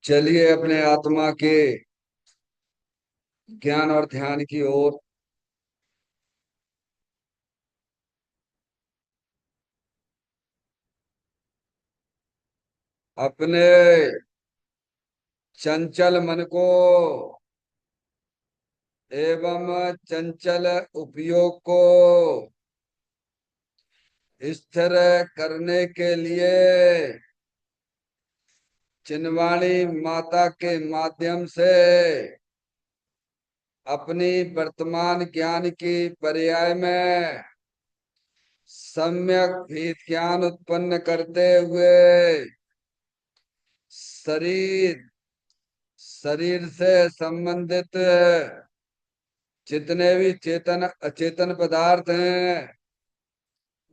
चलिए अपने आत्मा के ज्ञान और ध्यान की ओर। अपने चंचल मन को एवं चंचल उपयोग को स्थिर करने के लिए चिन्वाणी माता के माध्यम से अपनी वर्तमान ज्ञान की पर्याय में सम्यक विज्ञान उत्पन्न करते हुए शरीर शरीर से संबंधित जितने भी चेतन अचेतन पदार्थ हैं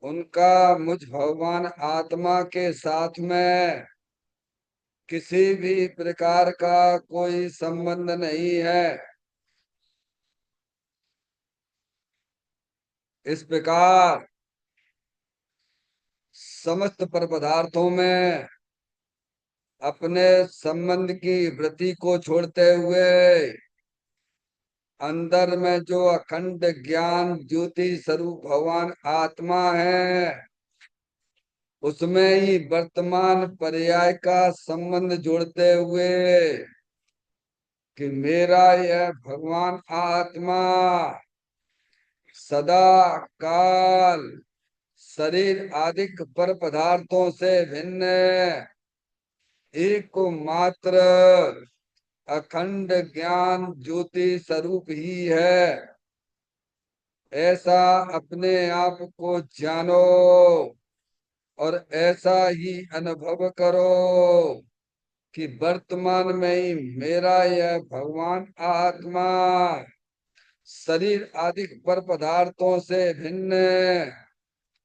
उनका मुझ भगवान आत्मा के साथ में किसी भी प्रकार का कोई संबंध नहीं है। इस प्रकार समस्त पर पदार्थों में अपने संबंध की वृत्ति को छोड़ते हुए अंदर में जो अखंड ज्ञान ज्योति स्वरूप भगवान आत्मा है उसमें ही वर्तमान पर्याय का संबंध जोड़ते हुए कि मेरा यह भगवान आत्मा सदा काल शरीर आदि पर पदार्थों से भिन्न एक मात्र अखंड ज्ञान ज्योति स्वरूप ही है। ऐसा अपने आप को जानो और ऐसा ही अनुभव करो कि वर्तमान में ही मेरा यह भगवान आत्मा शरीर आदि पर पदार्थों से भिन्न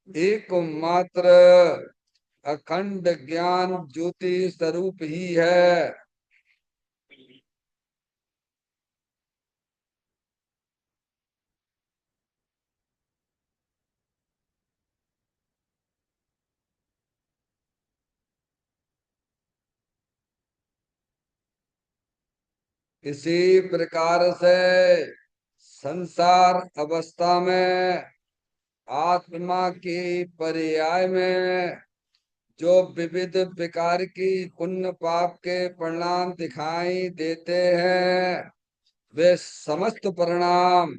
एकमात्र अखंड ज्ञान ज्योति स्वरूप ही है। इसी प्रकार से संसार अवस्था में आत्मा की पर्याय में जो विविध प्रकार की पुण्य पाप के परिणाम दिखाई देते हैं वे समस्त परिणाम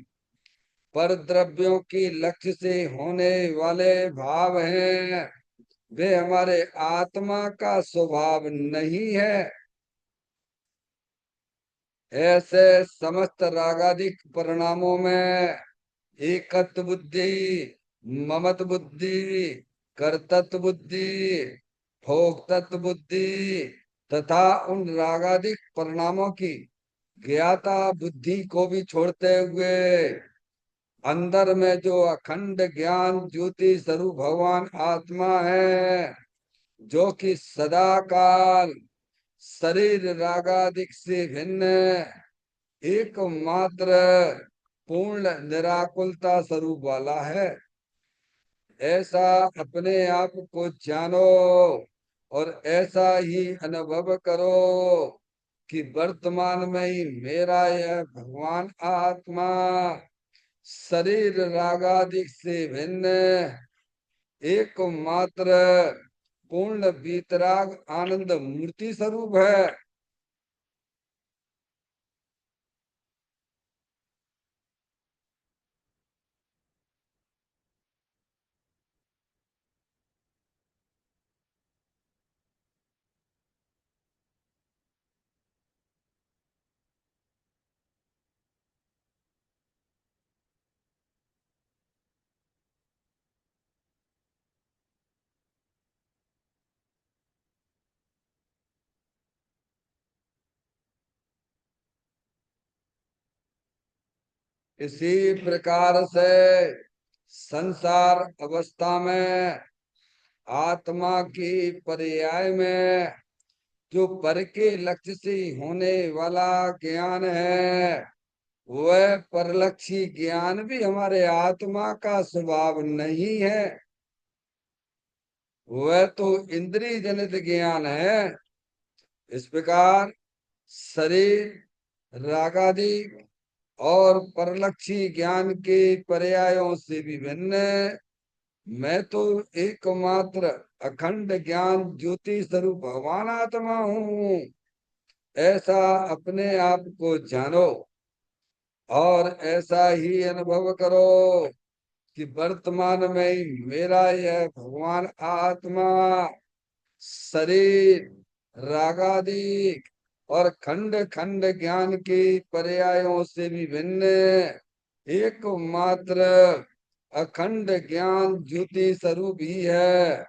पर द्रव्यों की लक्ष्य से होने वाले भाव हैं। वे हमारे आत्मा का स्वभाव नहीं है। ऐसे समस्त रागादिक परिणामों में एकत्व बुद्धि, ममत बुद्धि, कर्तृत्व बुद्धि, भोक्तत्व बुद्धि तथा उन रागादिक परिणामों की ज्ञाता बुद्धि को भी छोड़ते हुए अंदर में जो अखंड ज्ञान ज्योति स्वरूप भगवान आत्मा है जो कि सदा काल शरीर रागादिक से भिन्न एकमात्र पूर्ण निराकुलता स्वरूप वाला है। ऐसा अपने आप को जानो और ऐसा ही अनुभव करो कि वर्तमान में ही मेरा यह भगवान आत्मा शरीर रागादिक से भिन्न एकमात्र पूर्ण वीतराग आनंद मूर्ति स्वरूप है। इसी प्रकार से संसार अवस्था में आत्मा की पर्याय में जो पर के लक्ष्य से होने वाला ज्ञान है वह परलक्षी ज्ञान भी हमारे आत्मा का स्वभाव नहीं है। वह तो इंद्रिय जनित ज्ञान है। इस प्रकार शरीर रागादि और परलक्षी ज्ञान के पर्यायों से भी भिन्न मैं तो एकमात्र अखंड ज्ञान ज्योति स्वरूप भगवान आत्मा हूँ। ऐसा अपने आप को जानो और ऐसा ही अनुभव करो कि वर्तमान में ही मेरा यह भगवान आत्मा शरीर रागादि और खंड खंड ज्ञान के पर्यायों से भी भिन्न एकमात्र अखंड ज्ञान ज्योति स्वरूप ही है।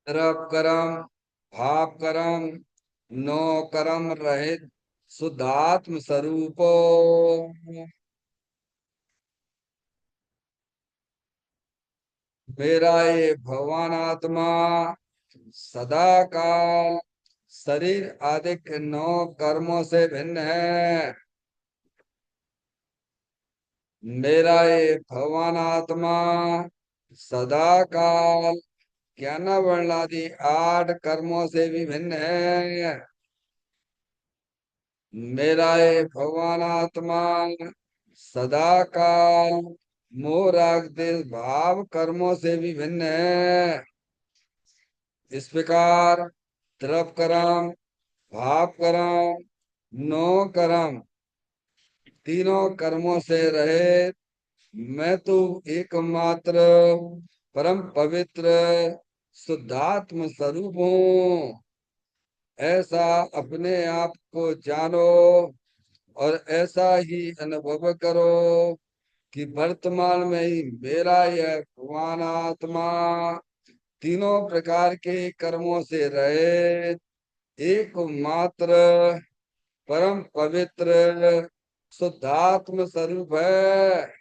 तरप कर्म भाव कर्म नो कर्म रहित शुद्धात्म स्वरूपो मेरा ये भगवान आत्मा सदा काल शरीर आदि के नौ कर्मों से भिन्न है। मेरा ये भगवान आत्मा सदा काल ज्ञान वर्ण आदि आठ कर्मों से भी भिन्न है। मेरा ये भगवान आत्मा सदा काल मोह राग देश भाव कर्मों से भी भिन्न है। इस प्रकार द्रव कर्म भाव कर्म नो कर्म तीनों कर्मों से रहे मैं तो एकमात्र परम पवित्र शुद्धात्म स्वरूप हूँ। ऐसा अपने आप को जानो और ऐसा ही अनुभव करो कि वर्तमान में ही मेरा यह भगवान आत्मा तीनों प्रकार के कर्मों से रहे एकमात्र परम पवित्र शुद्धात्म स्वरूप है।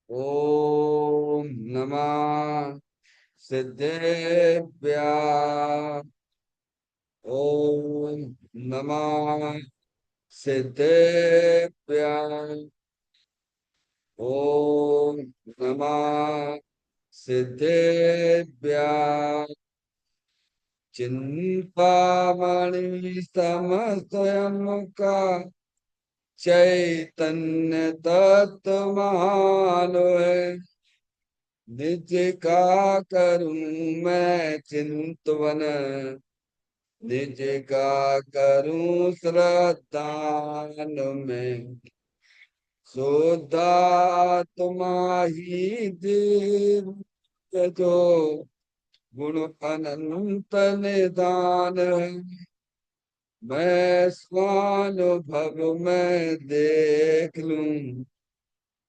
ओम नमः सिद्धेभ्य ओम नमः सिद्धेभ्य ओम नमः सिद्धेभ्य चिंतामणि समस्वयं का चैतन्य तत्व महान है। निज का करूं मैं चिंतवन निज का करूं श्रद्धान में शुद्धात्मा ही देव जो गुण अनंत निदान है। मैं स्वानुभव में देख लूं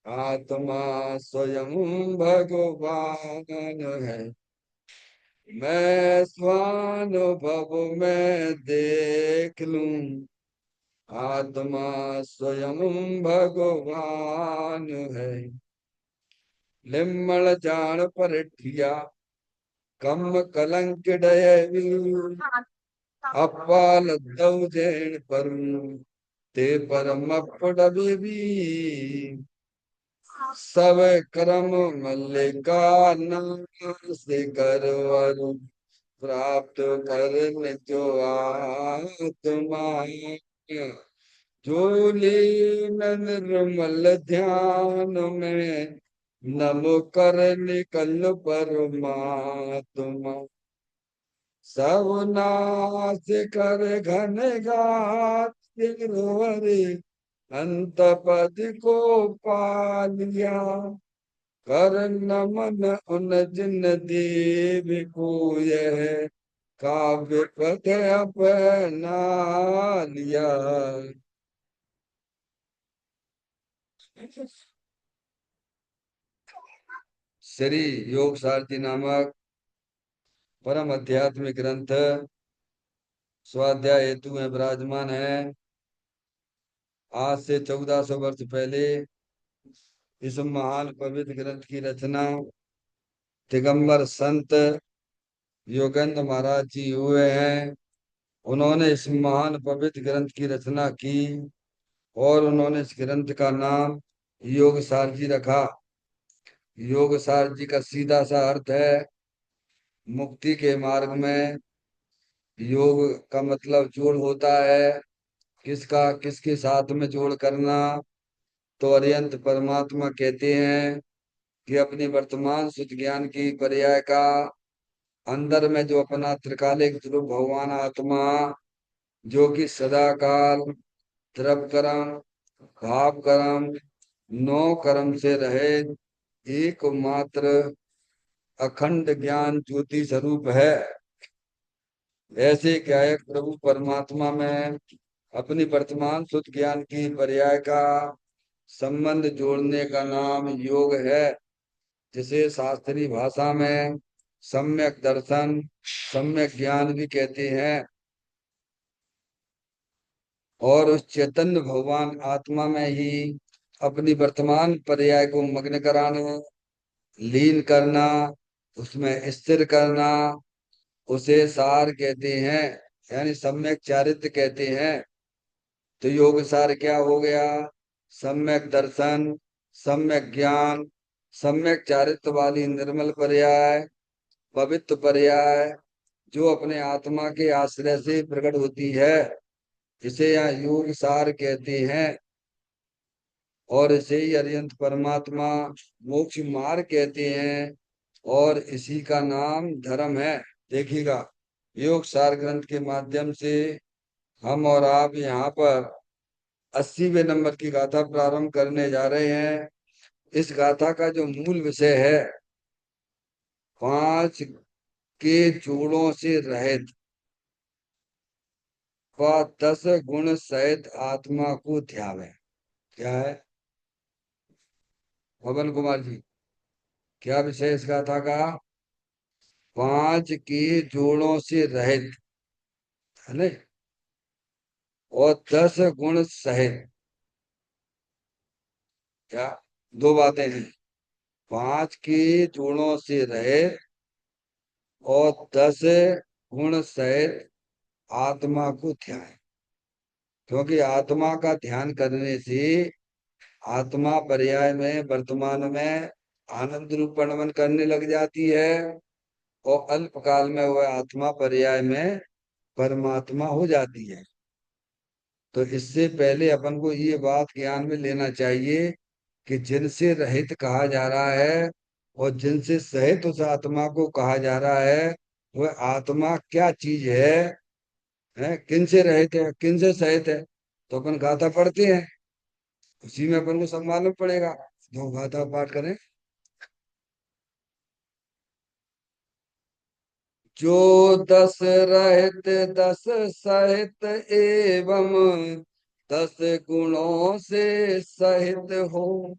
आत्मा स्वयं भगवान है। मैं स्वानुभव में देख लूं आत्मा स्वयं भगवान है। लिम्मल जान परठिया कम कलंक डयवी अपाल दौ जैन परू ते परम पड़बी सब कर्म मल्लिका नाश करवरु प्राप्त करने जो आत्मा जो लीन निर्मल ध्यान में नम कर निकल परमात्मा सब नाश कर घन घात गिरवरे अंत पद को पा लिया कर नमन उन जिन देव को यह काव्य पद अपना लिया। श्री योग सारथी नामक परम आध्यात्मिक ग्रंथ स्वाध्याय हेतु में विराजमान है। आज से 1400 वर्ष पहले इस महान पवित्र ग्रंथ की रचना दिगंबर संत योगेंद्र महाराज जी हुए हैं। उन्होंने इस महान पवित्र ग्रंथ की रचना की और उन्होंने इस ग्रंथ का नाम योग सार जी रखा। योग सार जी का सीधा सा अर्थ है मुक्ति के मार्ग में योग का मतलब जोड़ होता है। किसका किसके साथ में जोड़ करना? तो अरिहंत परमात्मा कहते हैं कि अपनी वर्तमान शुद्ध ज्ञान की पर्याय का अंदर में जो अपना त्रिकालिक स्वरूप भगवान आत्मा जो कि सदा काल द्रव कर्म भाव कर्म नौ कर्म से रहे एकमात्र अखंड ज्ञान ज्योति स्वरूप है। ऐसे गायक प्रभु परमात्मा में अपनी वर्तमान शुद्ध ज्ञान की पर्याय का संबंध जोड़ने का नाम योग है, जिसे शास्त्रीय भाषा में सम्यक दर्शन सम्यक ज्ञान भी कहते हैं। और उस चैतन्य भगवान आत्मा में ही अपनी वर्तमान पर्याय को मग्न कराना लीन करना उसमें स्थिर करना उसे सार कहते हैं, यानी सम्यक चारित्र कहते हैं। तो योग सार क्या हो गया? सम्यक दर्शन सम्यक ज्ञान सम्यक चारित्र वाली निर्मल पर्याय पवित्र पर्याय जो अपने आत्मा के आश्रय से प्रकट होती है, इसे यहाँ योग सार कहते हैं। और इसे ही अरिहंत परमात्मा मोक्ष मार्ग कहते हैं और इसी का नाम धर्म है। देखिएगा, योग सार ग्रंथ के माध्यम से हम और आप यहाँ पर 80वें नंबर की गाथा प्रारंभ करने जा रहे हैं। इस गाथा का जो मूल विषय है, 5 के जोड़ों से रहित व 10 गुण सहित आत्मा को ध्यावे। क्या है पवन कुमार जी? क्या विषय इस गाथा का? 5 के जोड़ों से रहित है ना, और 10 गुण सहित। क्या दो बातें हैं? 5 के जोड़ों से रहित और 10 गुण सहित आत्मा को ध्यान। क्योंकि आत्मा का ध्यान करने से आत्मा पर्याय में वर्तमान में आनंद रूपणवन करने लग जाती है और अल्पकाल में वह आत्मा पर्याय में परमात्मा हो जाती है। तो इससे पहले अपन को ये बात ज्ञान में लेना चाहिए कि जिनसे रहित कहा जा रहा है और जिनसे सहित उस आत्मा को कहा जा रहा है, वह आत्मा क्या चीज है किन से रहित है किन से सहित है। तो अपन गाथा पढ़ते हैं, उसी में अपन को सब मालूम पड़ेगा। दो गाथा पाठ करें। जो 10 रहित 10 सहित एवं 10 गुणों से सहित हो,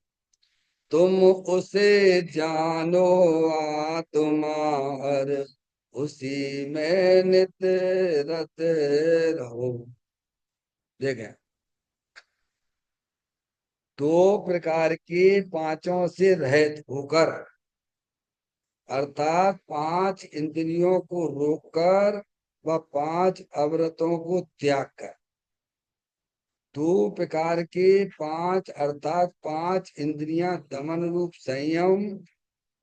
तुम उसे जानो आत्मा हर उसी में नित रत रहो। देखें, दो प्रकार के पांचों से रहित होकर, अर्थात 5 इंद्रियों को रोककर व 5 अवरतों को त्याग कर, दो प्रकार के 5 अर्थात 5 इंद्रियां दमन रूप संयम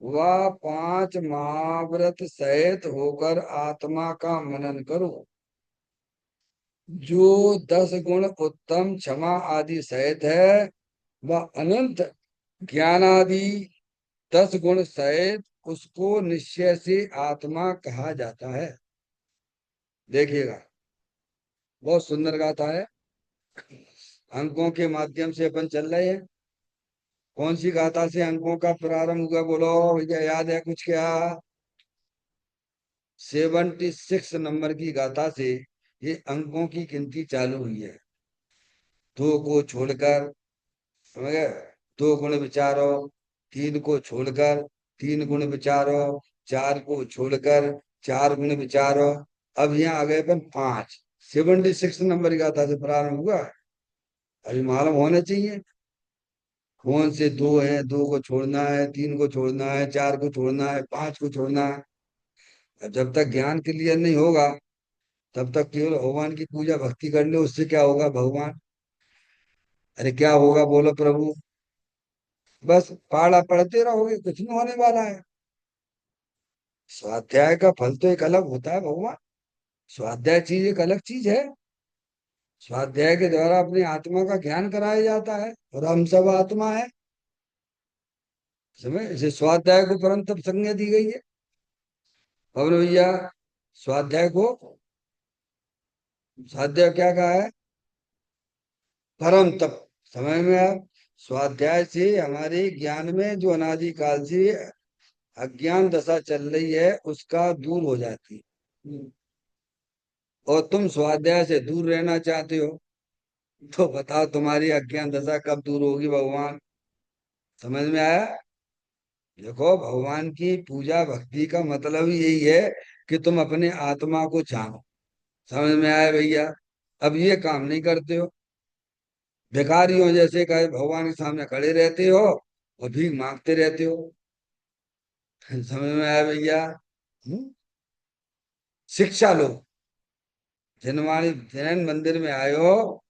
वह 5 महाव्रत सहित होकर आत्मा का मनन करो, जो 10 गुण उत्तम क्षमा आदि सहित है, वह अनंत ज्ञान आदि 10 गुण सहित उसको निश्चय से आत्मा कहा जाता है। देखिएगा, बहुत सुंदर गाथा है। अंकों के माध्यम से अपन चल रहे हैं। कौन सी गाथा से अंकों का प्रारंभ हुआ, बोलो भैया, याद है कुछ क्या? 76 नंबर की गाथा से ये अंकों की गिनती चालू हुई है। दो को छोड़कर, समझ गए? 2 गुण विचारो, 3 को छोड़कर 3 गुण विचारो, 4 को छोड़कर 4 गुण विचारो। अब यहाँ आ गए अपन 5। 76 नंबर की गाथा से प्रारंभ हुआ। अभी मालूम होना चाहिए कौन से दो है, 2 को छोड़ना है, 3 को छोड़ना है, 4 को छोड़ना है, 5 को छोड़ना है। अब जब तक ज्ञान क्लियर नहीं होगा, तब तक केवल भगवान की पूजा भक्ति कर ले, उससे क्या होगा भगवान? अरे क्या होगा बोलो प्रभु? बस पाढ़ा पढ़ते रहोगे, कुछ नहीं होने वाला है। स्वाध्याय का फल तो एक अलग होता है भगवान। स्वाध्याय चीज एक अलग चीज है। स्वाध्याय के द्वारा अपनी आत्मा का ज्ञान कराया जाता है, और हम सब आत्मा है। समझ, इसे स्वाध्याय को परम तप संज्ञा दी गई है। और भैया, स्वाध्याय को, स्वाध्याय क्या कहा है? परम तप। समझ में आप? स्वाध्याय से हमारे ज्ञान में जो अनादिकाल से अज्ञान दशा चल रही है, उसका दूर हो जाती है। और तुम स्वाध्याय से दूर रहना चाहते हो, तो बताओ तुम्हारी अज्ञान दशा कब दूर होगी भगवान? समझ में आया? देखो, भगवान की पूजा भक्ति का मतलब ही यही है कि तुम अपने आत्मा को जानो। समझ में आया भैया? अब ये काम नहीं करते हो, भिखारियों जैसे कहे भगवान के सामने खड़े रहते हो और भीख मांगते रहते हो। समझ में आया भैया? हम्म? शिक्षा लो। जिनवाणी जैन मंदिर में आए हो,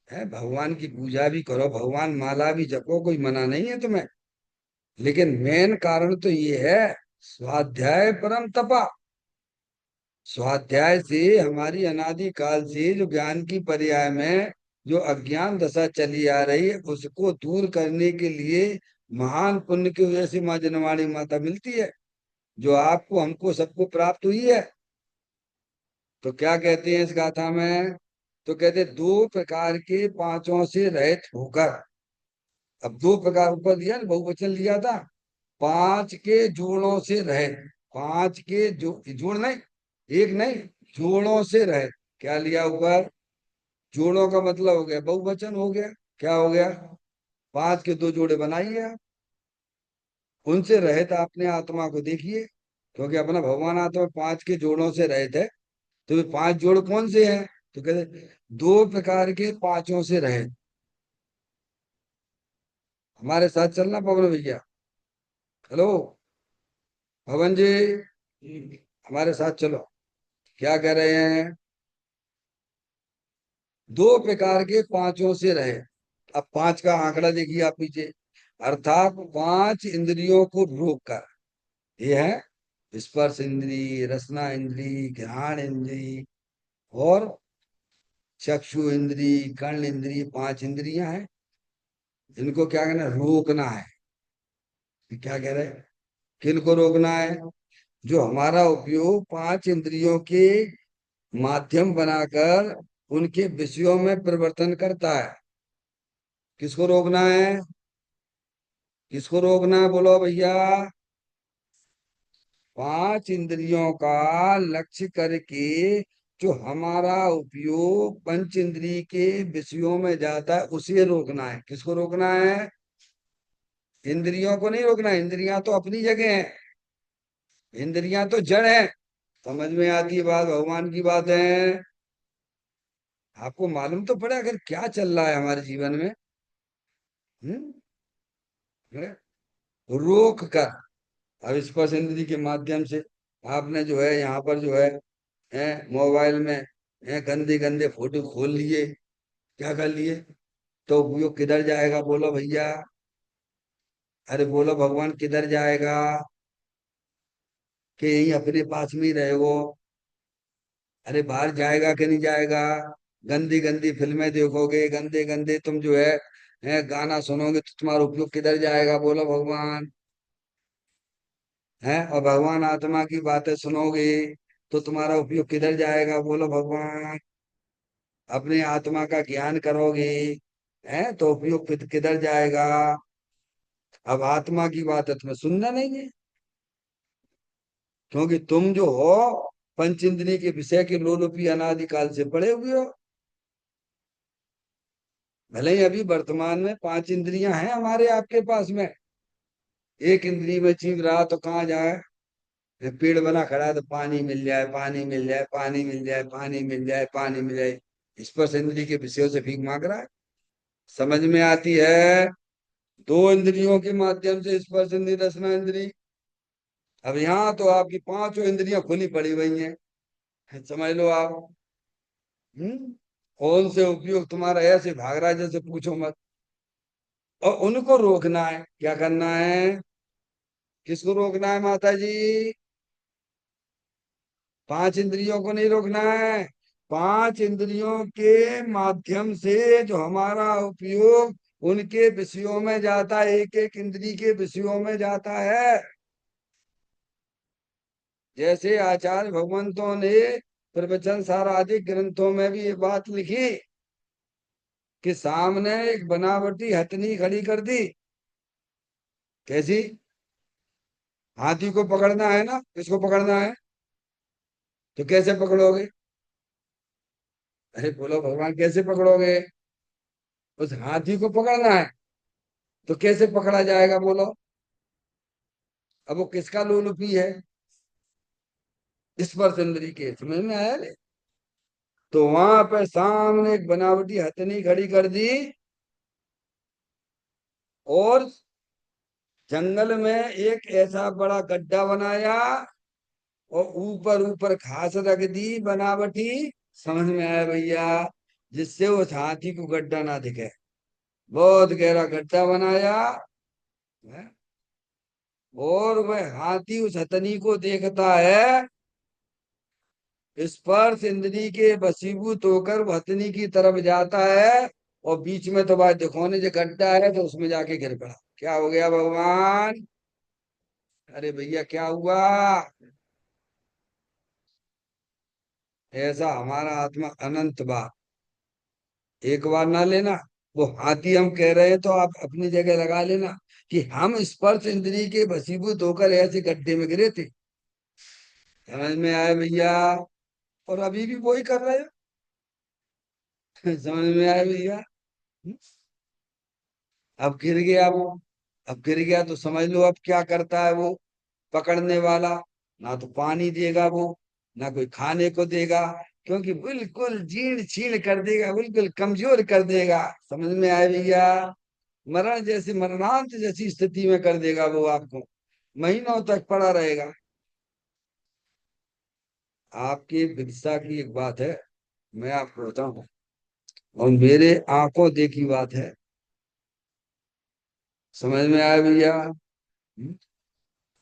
है, भगवान की पूजा भी करो, भगवान माला भी जपो, कोई मना नहीं है तुम्हें। लेकिन मेन कारण तो ये है, स्वाध्याय परम तपा। स्वाध्याय से हमारी अनादि काल से जो ज्ञान की पर्याय में जो अज्ञान दशा चली आ रही है, उसको दूर करने के लिए महान पुण्य की वजह से माँ जनवाणी माता मिलती है, जो आपको हमको सबको प्राप्त हुई है। तो क्या कहते हैं इस गाथा में? तो कहते दो प्रकार के पांचों से रहित होकर। अब दो प्रकार ऊपर दिया ना, बहुवचन लिया था। 5 के जोड़ों से रहित। 5 के जो जोड़ नहीं, एक नहीं, जोड़ों से रहित। क्या लिया ऊपर? जोड़ों का मतलब हो गया बहुवचन हो गया। क्या हो गया? 5 के 2 जोड़े बनाइए आप, उनसे रहित अपने आत्मा को देखिए। क्योंकि अपना भगवान आत्मा 5 के जोड़ों से रहित है। तो ये 5 जोड़ कौन से हैं? तो कहते 2 प्रकार के पांचों से रहित। हमारे साथ चलना पवन भैया। हेलो पवन जी, हमारे साथ चलो। क्या कह रहे हैं? 2 प्रकार के पांचों से रहे। अब 5 का आंकड़ा देखिए आप पीछे। अर्थात 5 इंद्रियों को रोक कर। ये है स्पर्श इंद्री, रसना इंद्री, घ्राण इंद्री, और चक्षु इंद्री, कर्ण इंद्री। 5 इंद्रियां हैं, इनको क्या करना है? रोकना है। क्या कह रहे हैं? किनको रोकना है? जो हमारा उपयोग 5 इंद्रियों के माध्यम बनाकर उनके विषयों में परिवर्तन करता है। किसको रोकना है? किसको रोकना है बोलो भैया? 5 इंद्रियों का लक्ष्य करके जो हमारा उपयोग पंच इंद्रिय के विषयों में जाता है, उसे रोकना है। किसको रोकना है? इंद्रियों को नहीं रोकना। इंद्रियां तो अपनी जगह है, इंद्रियां तो जड़ है। समझ में आती है बात? भगवान की बात है। आपको मालूम तो पड़े अगर क्या चल रहा है हमारे जीवन में। हम्म? रोक कर। अब स्पर्श इंद्री के माध्यम से आपने जो है यहाँ पर जो है मोबाइल में गंदे गंदे फोटो खोल लिए। क्या कर लिए? तो वो किधर जाएगा बोलो भैया? अरे बोलो, भगवान किधर जाएगा? कि यही अपने पास में ही रहे वो? अरे बाहर जाएगा कि नहीं जाएगा? गंदी गंदी फिल्में देखोगे, गंदे गंदे तुम जो है गाना सुनोगे, तो तुम्हारा उपयोग किधर जाएगा बोलो भगवान? है, और भगवान आत्मा की बातें सुनोगे तो तुम्हारा उपयोग किधर जाएगा बोलो भगवान? अपने आत्मा का ज्ञान करोगे, है, तो उपयोग किधर जाएगा? अब आत्मा की बात है, तुम्हें सुनना नहीं है, क्योंकि तुम जो हो पंच इंद्रिय के विषय के लोलुपी अनादिकाल से पड़े हुए हो। भले ही अभी वर्तमान में पांच इंद्रियां हैं हमारे आपके पास में, एक इंद्रिय में जीव रहा तो कहाँ जाए? पेड़ बना खड़ा है तो पानी मिल जाए, पानी मिल जाए, पानी मिल जाए, पानी मिल जाए, पानी मिल जाए, स्पर्श इंद्रिय के विषयों से भीख मांग रहा है। समझ में आती है? दो इंद्रियों के माध्यम से स्पर्श इंद्रिय, रसना इंद्रिय। अब यहाँ तो आपकी पांचों इंद्रियां खुली पड़ी हुई हैं, समझ लो आप। हम्म कौन से उपयोग तुम्हारा ऐसे भाग रहा है जैसे पूछो मत। और उनको रोकना है, क्या करना है? किसको रोकना है माता जी? पांच इंद्रियों को नहीं रोकना है। पांच इंद्रियों के माध्यम से जो हमारा उपयोग उनके विषयों में जाता है, एक एक इंद्रिय के विषयों में जाता है। जैसे आचार्य भगवंतों ने प्रवचन सार आदि ग्रंथों में भी ये बात लिखी कि सामने एक बनावटी हथनी खड़ी कर दी। कैसी? हाथी को पकड़ना है ना, किसको पकड़ना है? तो कैसे पकड़ोगे? अरे बोलो भगवान, कैसे पकड़ोगे? उस हाथी को पकड़ना है तो कैसे पकड़ा जाएगा बोलो? अब वो किसका लोलुपी है? स्पर्श इंद्री के, समझ में आया नहीं? तो वहां पे सामने एक बनावटी हथनी खड़ी कर दी, और जंगल में एक ऐसा बड़ा गड्ढा बनाया, और ऊपर ऊपर घास रख दी बनावटी। समझ में आया भैया? जिससे उस हाथी को गड्ढा ना दिखे, बहुत गहरा गड्ढा बनाया है? और वह हाथी उस हथनी को देखता है, स्पर्श इंद्री के वशीभूत होकर वो हथनी की तरफ जाता है, और बीच में तो बात दिखोने जो गड्ढा है तो उसमें जाके गिर पड़ा। क्या हो गया भगवान? अरे भैया क्या हुआ? ऐसा हमारा आत्मा अनंत बार, एक बार ना लेना। वो हाथी हम कह रहे हैं तो आप अपनी जगह लगा लेना कि हम स्पर्श इंद्री के वशीभूत होकर ऐसे गड्ढे में गिरे थे। समझ में आया भैया? और अभी भी वही कर रहे हो। समझ में आया भैया? अब गिर गया वो, अब गिर गया तो समझ लो अब क्या करता है वो पकड़ने वाला? ना तो पानी देगा वो, ना कोई खाने को देगा, क्योंकि बिल्कुल जीर्ण छीण कर देगा, बिल्कुल कमजोर कर देगा। समझ में आया भैया? मरण जैसी, मरणांत जैसी स्थिति में कर देगा वो आपको, महीनों तक पड़ा रहेगा। आपकी विदिशा की एक बात है, मैं आपको बताऊं, और मेरे आंखों देखी बात है। समझ में आया भैया?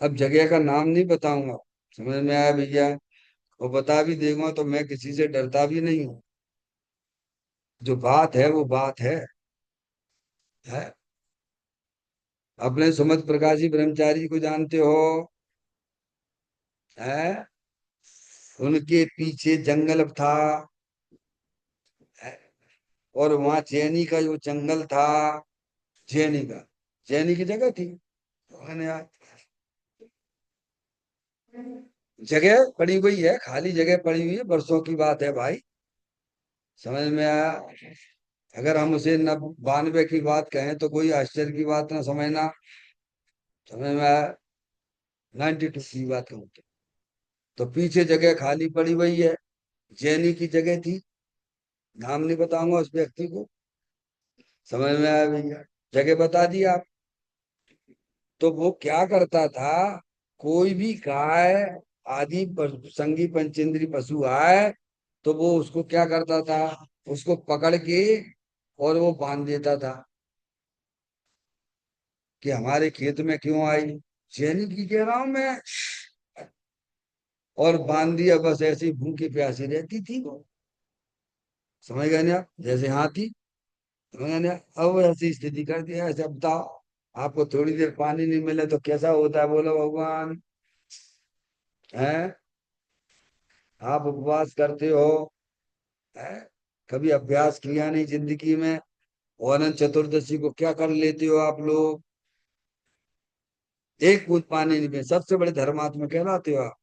अब जगह का नाम नहीं बताऊंगा। समझ में आया भैया? और बता भी देगा तो मैं किसी से डरता भी नहीं हूँ। जो बात है वो बात है? अपने सुमत प्रकाशी ब्रह्मचारी को जानते हो? है? उनके पीछे जंगल था, है? और वहां चैनी का जो जंगल था, जैनी का, जैनी की जगह थी। मैंने यार जगह पड़ी हुई है, खाली जगह पड़ी हुई है, बरसों की बात है भाई। समझ में आया? अगर हम उसे 92 की बात कहें तो कोई आश्चर्य की बात ना समझना। समझ में आया? 92 की बात कहूँ तो पीछे जगह खाली पड़ी हुई है, जैनी की जगह थी। नाम नहीं बताऊंगा उस व्यक्ति को। समझ में आया भैया? जगह बता दी आप। तो वो क्या करता था, कोई भी गाय आदि संगी पंचेंद्री पशु आए तो वो उसको क्या करता था, उसको पकड़ के और वो बांध देता था कि हमारे खेत में क्यों आई। जैनी की कह रहा हूं मैं। और बांध दिया, बस ऐसी भूखी प्यासी रहती थी वो। समझ गए ना आप, जैसे हाथी। समझ गए ना। अब ऐसी स्थिति कर दिया, ऐसे अब बताओ, आपको थोड़ी देर पानी नहीं मिले तो कैसा होता है, बोलो भगवान। है, आप उपवास करते हो, है, कभी अभ्यास किया नहीं जिंदगी में, और अनंत चतुर्दशी को क्या कर लेते हो आप लोग। एक बूंद पानी नहीं पिए, सबसे बड़े धर्मात्मा कहलाते हो आप।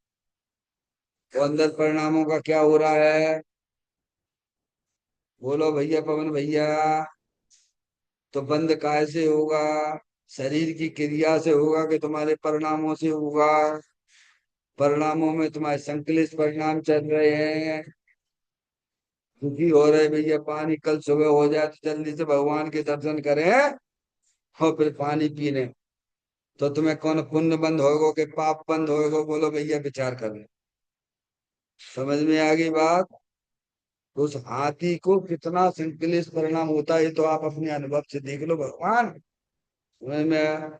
तो अंदर परिणामों का क्या हो रहा है, बोलो भैया, पवन भैया। तो बंद काय से होगा, शरीर की क्रिया से होगा कि तुम्हारे परिणामों से होगा। परिणामों में तुम्हारे संकलित परिणाम चल रहे हैं, दुखी हो रहे भैया, पानी कल सुबह हो जाए तो जल्दी से भगवान के दर्शन करें और फिर पानी पी लें। तो तुम्हें कौन पुण्य बंद होगा कि पाप बंद होगा, बोलो भैया, विचार कर ले। समझ में आ गई बात। तो उस हाथी को कितना संकलित परिणाम होता है, ये तो आप अपने अनुभव से देख लो भगवान। समझ में।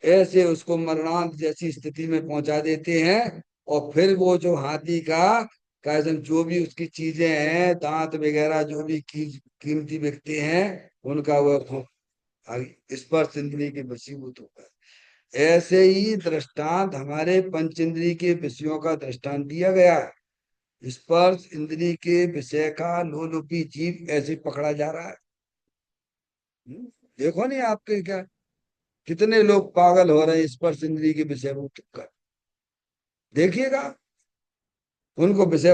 ऐसे उसको मरणांत जैसी स्थिति में पहुंचा देते हैं। और फिर वो जो हाथी का जो भी उसकी चीजें हैं, दांत वगैरह जो भी कीमती बिकते हैं, उनका वो स्पर्श इंद्रिय के वशीभूत होता है। ऐसे ही दृष्टांत हमारे पंच इंद्रिय के विषयों का दृष्टांत दिया गया है। स्पर्श इंद्रिय के विषय का लोलुपी जीव ऐसे पकड़ा जा रहा है। हम्म, देखो नहीं आपके क्या, कितने लोग पागल हो रहे हैं स्पर्श इंद्रिय के विषय को कर। देखिएगा, उनको विषय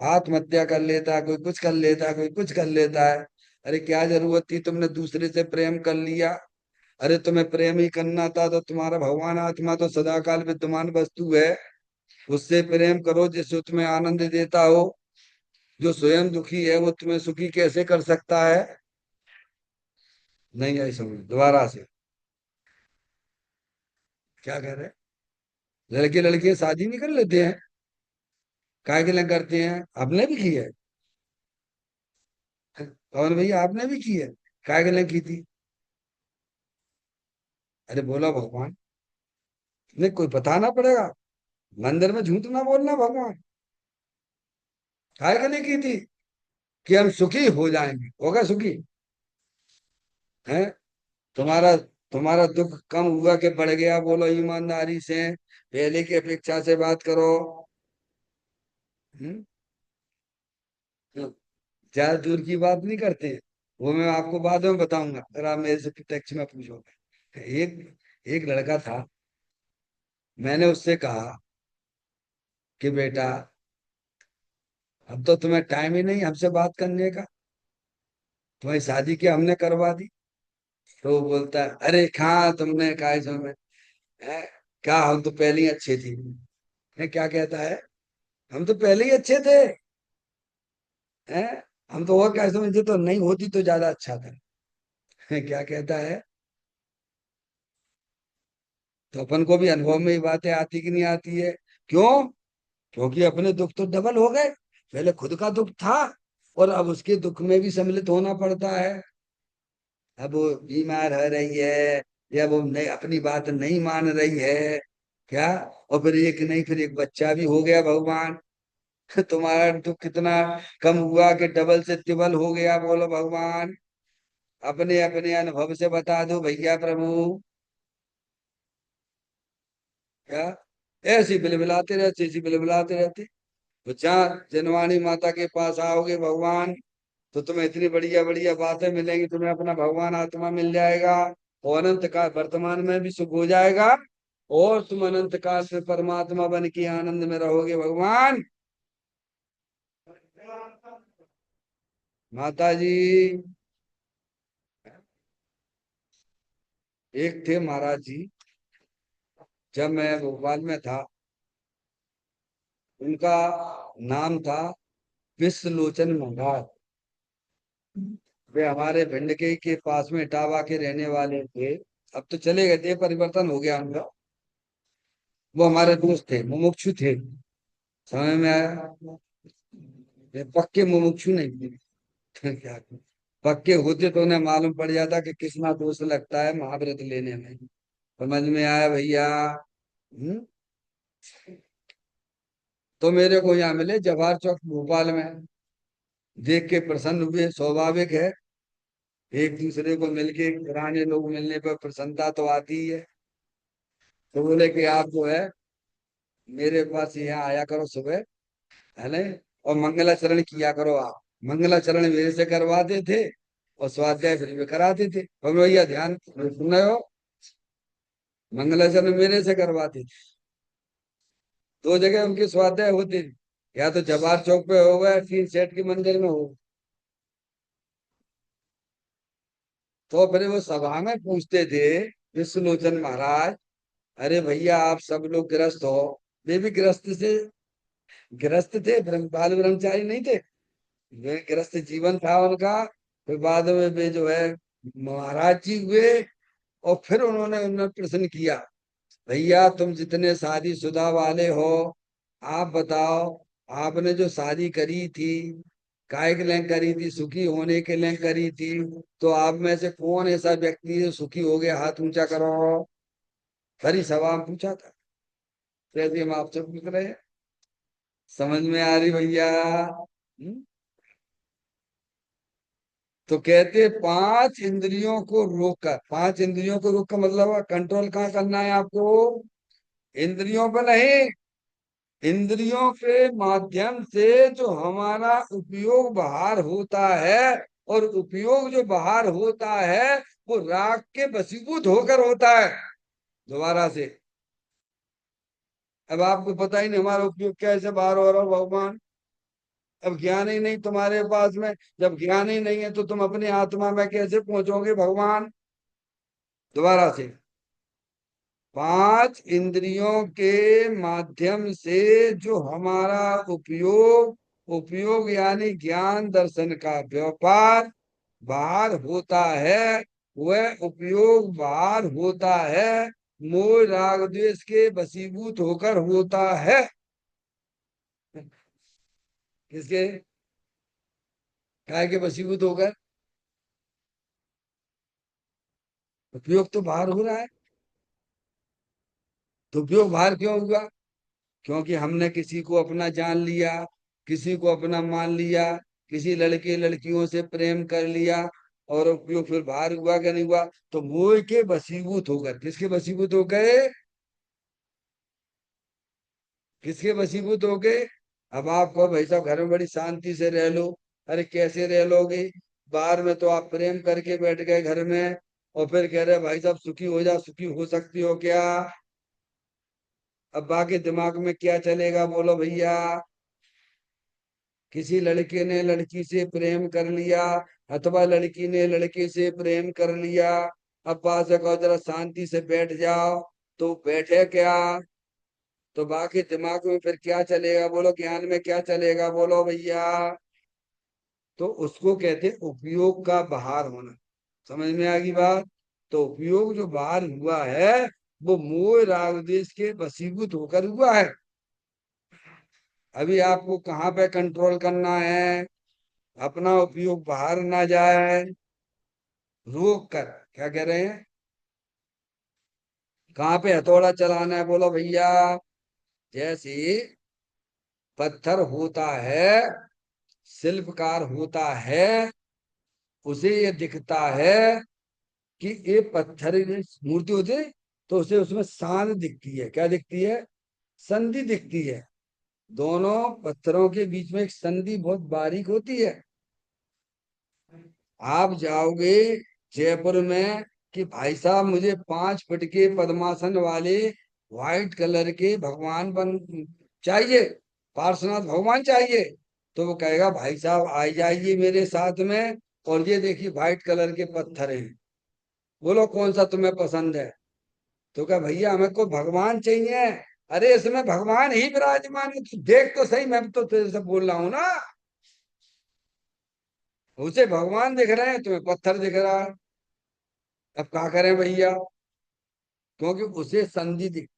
आत्महत्या कर लेता है, कोई कुछ कर लेता है, कोई कुछ कर लेता है। अरे क्या जरूरत थी, तुमने दूसरे से प्रेम कर लिया। अरे तुम्हें प्रेम ही करना था तो तुम्हारा भगवान आत्मा तो सदाकाल विद्यमान वस्तु है। उससे प्रेम करो जिससे तुम्हें आनंद देता हो। जो स्वयं दुखी है वो तुम्हें सुखी कैसे कर सकता है। नहीं आई समझ, दोबारा से। क्या कह रहे हैं, लड़के लड़कियां शादी नहीं कर लेते हैं, काय के लिए करते हैं, आपने भी की है। कौन भैया, आपने भी की है, काय के लिए की थी। अरे बोला भगवान, नहीं कोई बताना पड़ेगा, मंदिर में झूठ ना बोलना भगवान। काय के लिए की थी, कि हम सुखी हो जाएंगे, होगा सुखी है। तुम्हारा तुम्हारा दुख कम हुआ कि बढ़ गया, बोलो ईमानदारी से, पहले की अपेक्षा से बात करो। हम्म? ज्यादा दूर की बात नहीं करते हैं, वो मैं आपको बाद में बताऊंगा, अगर आप मेरे से प्रत्यक्ष में पूछोगे। एक एक लड़का था, मैंने उससे कहा कि बेटा, अब तो तुम्हें टाइम ही नहीं हमसे बात करने का, तुम्हारी शादी क्या हमने करवा दी। तो वो बोलता है, अरे कहाँ तुमने कहा समय है, क्या हम तो पहले ही अच्छे थे। है, क्या कहता है, हम तो पहले ही अच्छे थे। हैं, हम तो और क्या समझते, तो नहीं होती तो ज्यादा अच्छा था। है, क्या कहता है। तो अपन को भी अनुभव में ये बातें आती कि नहीं आती है। क्यों, क्योंकि अपने दुख तो डबल हो गए। पहले खुद का दुख था, और अब उसके दुख में भी सम्मिलित होना पड़ता है। अब वो बीमार हो रही है, या वो नहीं, अपनी बात नहीं मान रही है, क्या, और फिर एक नहीं, फिर एक बच्चा भी हो गया भगवान। तुम्हारा दुख कितना कम हुआ कि डबल से तिबल हो गया, बोलो भगवान। अपने अपने अनुभव से बता दो भैया प्रभु। क्या, ऐसी बिलबिलाते रहते, ऐसी बिलबिलाते रहते। तो जहाँ जनवाणी माता के पास आओगे भगवान, तो तुम्हें इतनी बढ़िया बढ़िया बातें मिलेंगी, तुम्हें अपना भगवान आत्मा मिल जाएगा, और अनंत काल वर्तमान में भी सुख हो जाएगा, और तुम अनंत काल में परमात्मा बन के आनंद में रहोगे भगवान। माता जी, एक थे महाराज जी, जब मैं भोपाल में था, उनका नाम था विश्वलोचन महाराज। वे हमारे भिंडके के पास में इटावा के रहने वाले थे। अब तो चले गए थे, परिवर्तन हो गया उनका। वो हमारे दोस्त थे, मुमुक्षु थे। समझ में आया। ये पक्के मुमुक्षु नहीं थे। क्या, पक्के होते तो उन्हें मालूम पड़ जाता कि कितना दोष लगता है महाव्रत लेने में। समझ में आया भैया। हम्म? तो मेरे को यहाँ मिले जवाहर चौक भोपाल में। देख के प्रसन्न हुए, स्वाभाविक है। एक दूसरे को मिलके, पुराने लोग मिलने पर प्रसन्नता तो आती ही है। तो बोले कि आप जो है मेरे पास यहाँ आया करो सुबह, है ना, और मंगलाचरण किया करो। आप मंगलाचरण मेरे से करवाते थे और स्वाध्याय फ्री में कराते थे। और भैया ध्यान सुन रहे हो, मंगलाचरण मेरे से करवाते थे। दो जगह उनके स्वाध्याय होते थे, या तो जवाहर चौक पे हो गए, तीन सेठ के मंदिर में हो। तो फिर वो सभा में पूछते थे, विष्णुलोचन महाराज, अरे भैया आप सब लोग गृहस्थ हो, वे भी गृहस्थ थे, बाल ब्रह्मचारी नहीं थे। वे गृहस्थ जीवन था उनका। फिर बाद में वे जो है महाराज जी हुए। और फिर उन्होंने उन्हें प्रश्न किया, भैया तुम जितने शादीशुदा वाले हो, आप बताओ, आपने जो शादी करी थी, काय के लिए करी थी? सुखी होने के लिए करी थी। तो आप में से कौन ऐसा व्यक्ति है जो सुखी हो गया? हाथ ऊंचा करो। भरी सभा में पूछा था। तो ऐसे हम आपसे पूछ रहे हैं। समझ में आ रही भैया? तो कहते पांच इंद्रियों को रोककर, पांच इंद्रियों को रोक कर मतलब कंट्रोल कहाँ करना है आपको? इंद्रियों पर नहीं, इंद्रियों के माध्यम से जो हमारा उपयोग बाहर होता है, और उपयोग जो बाहर होता है वो राग के वशीभूत होकर होता है। दोबारा से, अब आपको पता ही नहीं हमारा उपयोग कैसे बाहर हो रहा हो भगवान। अब ज्ञान ही नहीं तुम्हारे पास में, जब ज्ञान ही नहीं है तो तुम अपनी आत्मा में कैसे पहुंचोगे भगवान? दोबारा से, पांच इंद्रियों के माध्यम से जो हमारा उपयोग, उपयोग यानी ज्ञान दर्शन का व्यापार बाहर होता है, वह उपयोग बाहर होता है मोह राग द्वेष के वशीभूत होकर होता है। किसके? काय के वशीभूत होकर? उपयोग तो बाहर हो रहा है। तो उपयोग बाहर क्यों हुआ? क्योंकि हमने किसी को अपना जान लिया, किसी को अपना मान लिया, किसी लड़के लड़कियों से प्रेम कर लिया, और उपयोग फिर बाहर हुआ क्या? नहीं हुआ। तो मोह के वशीभूत होकर, किसके वशीभूत हो गए? किसके वशीभूत हो गए? अब आप कहो भाई साहब घर में बड़ी शांति से रह लो। अरे कैसे रह लोगे? बाहर में तो आप प्रेम करके बैठ गए घर में, और फिर कह रहे भाई साहब सुखी हो जा, सुखी हो सकती हो क्या? अब बाकी दिमाग में क्या चलेगा बोलो भैया? किसी लड़के ने लड़की से प्रेम कर लिया, अथवा लड़की ने लड़के से प्रेम कर लिया। अब पास से कहो जरा शांति से बैठ जाओ, तो बैठे क्या? तो बाकी दिमाग में फिर क्या चलेगा बोलो? ज्ञान में क्या चलेगा बोलो भैया? तो उसको कहते उपयोग का बाहर होना। समझ में आ गई बात? तो उपयोग जो बाहर हुआ है वो मोह राग द्वेष के वशीभूत होकर हुआ है। अभी आपको कहाँ पे कंट्रोल करना है? अपना उपयोग बाहर ना जाए, रोक कर। क्या कह रहे हैं? कहाँ पे हथौड़ा चलाना है बोलो भैया? जैसे पत्थर होता है, शिल्पकार होता है, उसे ये दिखता है कि ये पत्थर की मूर्ति होती है, तो उसे उसमें सांध दिखती है। क्या दिखती है? संधि दिखती है। दोनों पत्थरों के बीच में एक संधि बहुत बारीक होती है। आप जाओगे जयपुर में कि भाई साहब मुझे 5 फुट के पद्मासन वाले व्हाइट कलर के भगवान बन चाहिए, पार्श्वनाथ भगवान चाहिए। तो वो कहेगा भाई साहब आ जाइए मेरे साथ में, और ये देखिए व्हाइट कलर के पत्थर हैं, बोलो कौन सा तुम्हें पसंद है? तो क्या भैया हमें को भगवान चाहिए। अरे इसमें भगवान ही विराजमान है, तू देख तो सही, मैं तो तेरे से बोल रहा हूं ना। उसे भगवान दिख रहे हैं, तुम्हें पत्थर दिख रहा है। अब क्या करें भैया? क्योंकि उसे संधि दिख,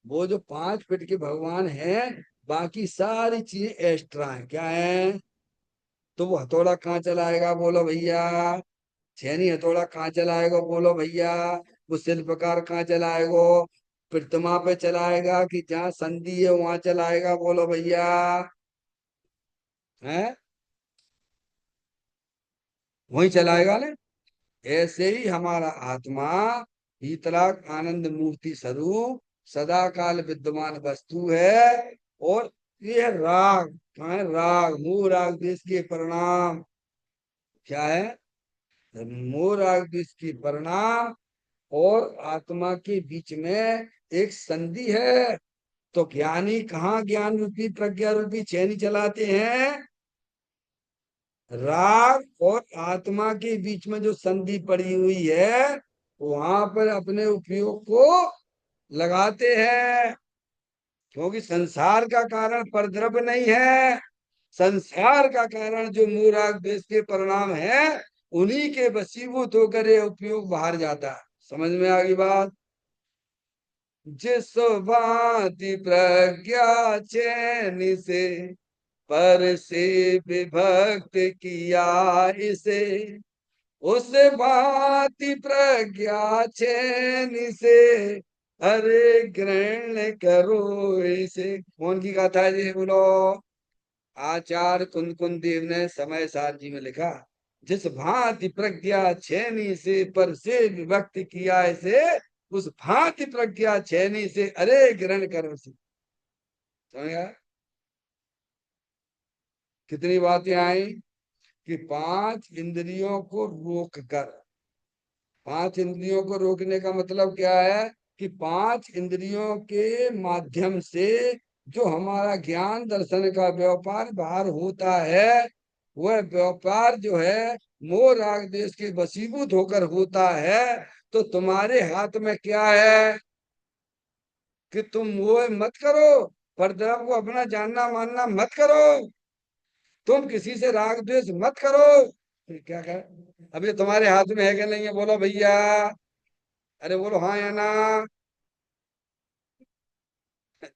वो जो 5 फीट के भगवान हैं, बाकी सारी चीजें एक्स्ट्रा हैं। क्या है? तो वो हथौड़ा कहाँ चलाएगा बोलो भैया? छेनी हथौड़ा कहाँ चलाएगा बोलो भैया? वो शिल्पकार कहाँ चलाएगा? प्रतिमा पे चलाएगा कि जहाँ संधि है वहां चलाएगा? बोलो भैया। है, वहीं चलाएगा ना। ऐसे ही हमारा आत्मा हीतराग आनंद मूर्ति स्वरूप सदा काल विद्यमान वस्तु है। और ये है राग, क्या है? राग, मोह राग देश के परिणाम। क्या है? मोह राग देश के परिणाम और आत्मा के बीच में एक संधि है। तो ज्ञानी कहाँ ज्ञान रूपी प्रज्ञा रूपी चैनी चलाते हैं? राग और आत्मा के बीच में जो संधि पड़ी हुई है वहां पर अपने उपयोग को लगाते हैं। क्योंकि संसार का कारण परद्रव्य नहीं है। संसार का कारण जो मूल राग देश के परिणाम है, उन्हीं के वशीभूत होकर ये उपयोग बाहर जाता है। समझ में आ गई बात? जिस भांति प्रज्ञा चैन से पर से विभक्त किया इसे, उस भांति प्रज्ञा चैन से अरे ग्रहण करो इसे। कौन की गाथा है जी? बोलो। आचार्य कुंद कुंद देव ने समय सार जी में लिखा, जिस भांति प्रज्ञा छेनी से पर से विभक्त किया इसे, उस भांति प्रज्ञा छेनी से अरे ग्रहण करो इसे। समझ गया? कितनी बातें आई कि पांच इंद्रियों को रोक कर, पांच इंद्रियों को रोकने का मतलब क्या है? कि पांच इंद्रियों के माध्यम से जो हमारा ज्ञान दर्शन का व्यापार बाहर होता है, वह व्यापार जो है मोह राग देश के वशीभूत होकर होता है। तो तुम्हारे हाथ में क्या है कि तुम मोह मत करो, परद्रव्य को अपना जानना मानना मत करो, तुम किसी से राग द्वेष मत करो। फिर क्या कर? अब ये तुम्हारे हाथ में है कि नहीं है? बोलो भैया। अरे बोलो हाँ या ना।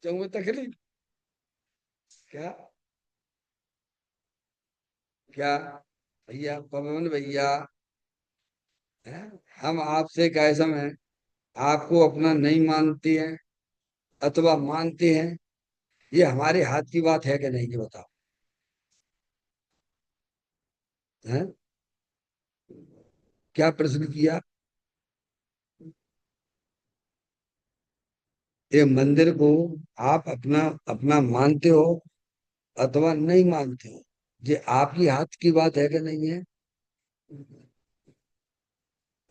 में तकलीफ क्या? क्या भैया? पवन भैया, हैं? हम आपसे कैसे हैं? आपको अपना नहीं मानते हैं अथवा मानते हैं, ये हमारे हाथ की बात है कि नहीं, ये बताओ। हैं? क्या प्रश्न किया? ये मंदिर को आप अपना अपना मानते हो अथवा नहीं मानते हो, ये आपकी हाथ की बात है कि नहीं है?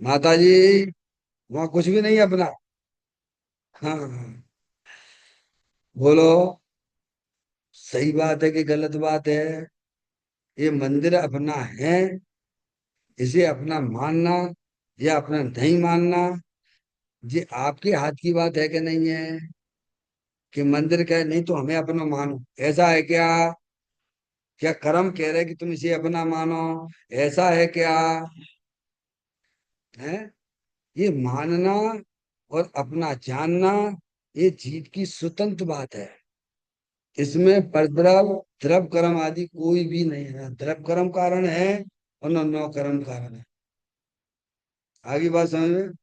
माता जी, वहां कुछ भी नहीं है अपना। हाँ हाँ, बोलो। सही बात है कि गलत बात है? ये मंदिर अपना है, इसे अपना मानना या अपना नहीं मानना, ये आपके हाथ की बात है कि नहीं है? कि मंदिर कहे नहीं तो हमें अपना मानो, ऐसा है क्या? क्या कर्म कह रहे कि तुम इसे अपना मानो, ऐसा है क्या? है? ये मानना और अपना जानना, ये जीव की स्वतंत्र बात है। इसमें परद्रव द्रव कर्म आदि कोई भी नहीं है। द्रव कर्म कारण है और न नौ कर्म कारण है। आगे बात समझ में?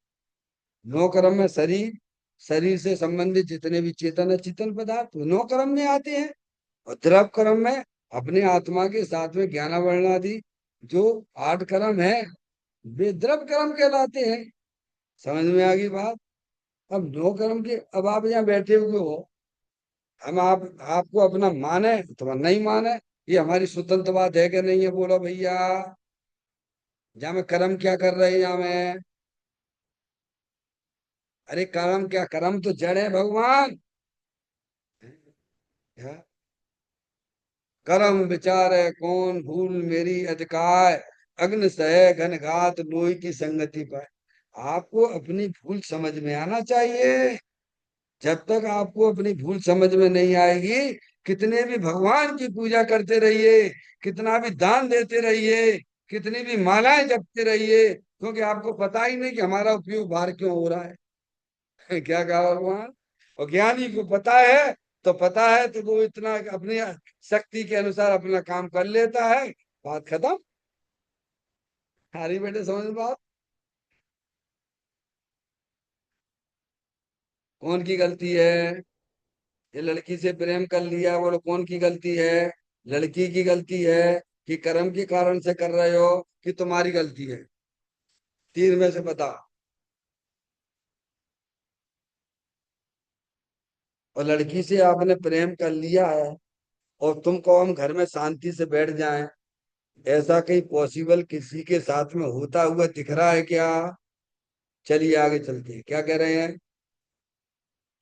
नौ कर्म में शरीर, शरीर से संबंधित जितने भी चेतन है चेतन पदार्थ वो नौ कर्म में आते हैं। और द्रव कर्म में अपने आत्मा के साथ में ज्ञानावरण आदि जो आठ कर्म है, वे द्रव कर्म कहलाते हैं। समझ में आ गई बात? अब नौ कर्म के, अब आप यहाँ बैठे हुए हो, हम आपको अपना माने तो नहीं माने, ये हमारी स्वतंत्र बात है कि नहीं है? बोलो भैया। जहाँ में कर्म क्या कर रहे हैं यहाँ में? अरे कर्म क्या, कर्म तो जड़ है भगवान। क्या? कर्म विचार है कौन भूल मेरी अधिकार, अग्न सह घन घात लोई की संगति पर। आपको अपनी भूल समझ में आना चाहिए। जब तक आपको अपनी भूल समझ में नहीं आएगी, कितने भी भगवान की पूजा करते रहिए, कितना भी दान देते रहिए, कितनी भी मालाएं जपते रहिए, क्योंकि आपको पता ही नहीं कि हमारा उपयोग बाहर क्यों हो रहा है। क्या कहा भगवान? और ज्ञानी को पता है, तो पता है तो वो इतना अपनी शक्ति के अनुसार अपना काम कर लेता है। बात खत्म। हरी बेटे समझ बात। कौन की गलती है? ये लड़की से प्रेम कर लिया, बोलो कौन की गलती है? लड़की की गलती है कि कर्म के कारण से कर रहे हो, कि तुम्हारी गलती है? तीन में से बता। और लड़की से आपने प्रेम कर लिया है और तुम कहो हम घर में शांति से बैठ जाएं, ऐसा कहीं पॉसिबल किसी के साथ में होता हुआ दिख रहा है क्या? चलिए आगे चलते हैं, क्या कह रहे हैं?